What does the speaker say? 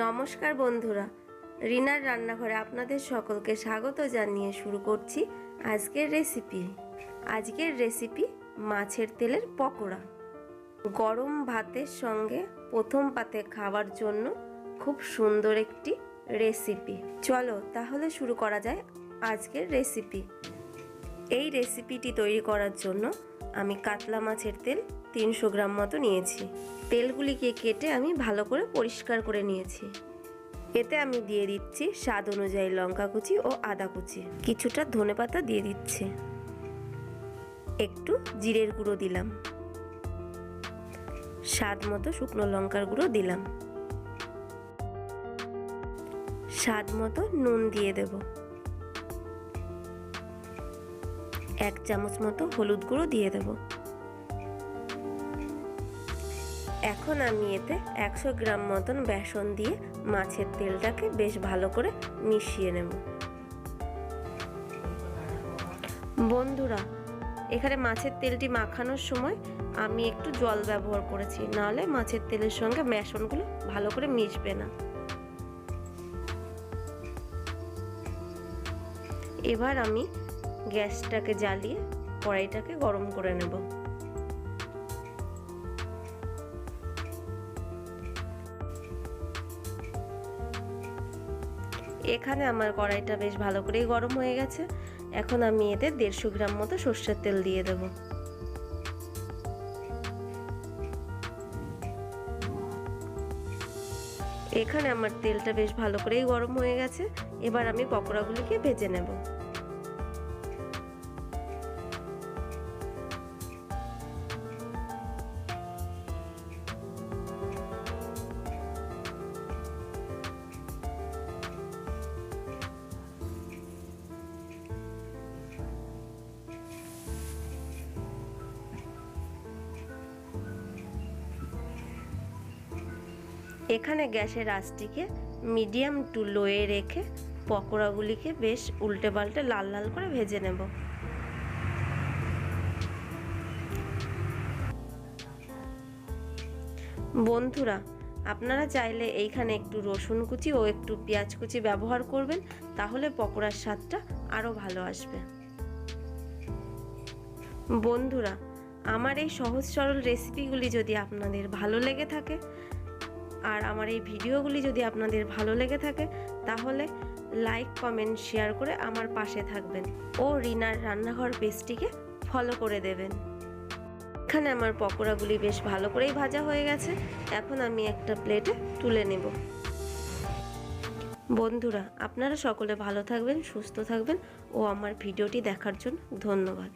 নমস্কার বন্ধুরা, রিনার রান্নাঘরে আপনাদের সকলকে স্বাগত জানিয়ে শুরু করছি আজকের রেসিপি মাছের তেলের পকোড়া। গরম ভাতের সঙ্গে প্রথম পাতে খাওয়ার জন্য খুব সুন্দর একটি রেসিপি। চলো তাহলে শুরু করা যায় আজকের রেসিপি। এই রেসিপিটি তৈরি করার জন্য আমি কাতলা মাছের তেল 300 গ্রাম মতো নিয়েছি। তেলগুলিকে কেটে আমি ভালো করে পরিষ্কার করে নিয়েছি। এতে আমি দিয়ে দিচ্ছি স্বাদ অনুযায়ী লঙ্কা কুচি ও আদা কুচি, কিছুটা ধনেপাতা দিয়ে দিচ্ছি, একটু জিরের গুঁড়ো দিলাম, স্বাদ মতো শুকনো লঙ্কার গুঁড়ো দিলাম, স্বাদ মতো নুন দিয়ে দেব, 1 চামচ মতো হলুদ গুঁড়ো দিয়ে দেব। এখন আমি এতে 100 গ্রাম মতন বেসন দিয়ে মাছের তেলটাকে বেশ ভালো করে মিশিয়ে নেব। বন্ধুরা, এখানে মাছের তেলটি মাখানোর সময় আমি একটু জল ব্যবহার করেছি, নাহলে মাছের তেলের সঙ্গে বেসনগুলো ভালো করে মিশবে না। এবার আমি গ্যাসটাকে জ্বালিয়ে কড়াইটাকে গরম করে নেব। এখানে আমার কড়াইটা বেশ ভালো করেই গরম হয়ে গেছে। এখন আমি এতে 150 গ্রাম মতো সরষের তেল দিয়ে দেব। এখানে আমার তেলটা বেশ ভালো করেই গরম হয়ে গেছে। এবার আমি পকোড়াগুলিকে ভেজে নেব। এখানে গ্যাসের আঁচটিকে মিডিয়াম টু লোয়ে রেখে পকোড়াগুলিকে বেশ উল্টে পাল্টে লাল লাল করে ভেজে নেব। বন্ধুরা, আপনারা চাইলে এইখানে একটু রসুন কুচি ও একটু পেঁয়াজ কুচি ব্যবহার করবেন, তাহলে পকোড়ার স্বাদটা আরও ভালো আসবে। বন্ধুরা, আমার এই সহজ সরল রেসিপিগুলি যদি আপনাদের ভালো লেগে থাকে আর আমার এই ভিডিওগুলি যদি আপনাদের ভালো লেগে থাকে, তাহলে লাইক, কমেন্ট, শেয়ার করে আমার পাশে থাকবেন ও রিনার রান্নাঘর পেজটিকে ফলো করে দেবেন। এখানে আমার পকোড়াগুলি বেশ ভালো করেই ভাজা হয়ে গেছে। এখন আমি একটা প্লেটে তুলে নেব। বন্ধুরা, আপনারা সকলে ভালো থাকবেন, সুস্থ থাকবেন ও আমার ভিডিওটি দেখার জন্য ধন্যবাদ।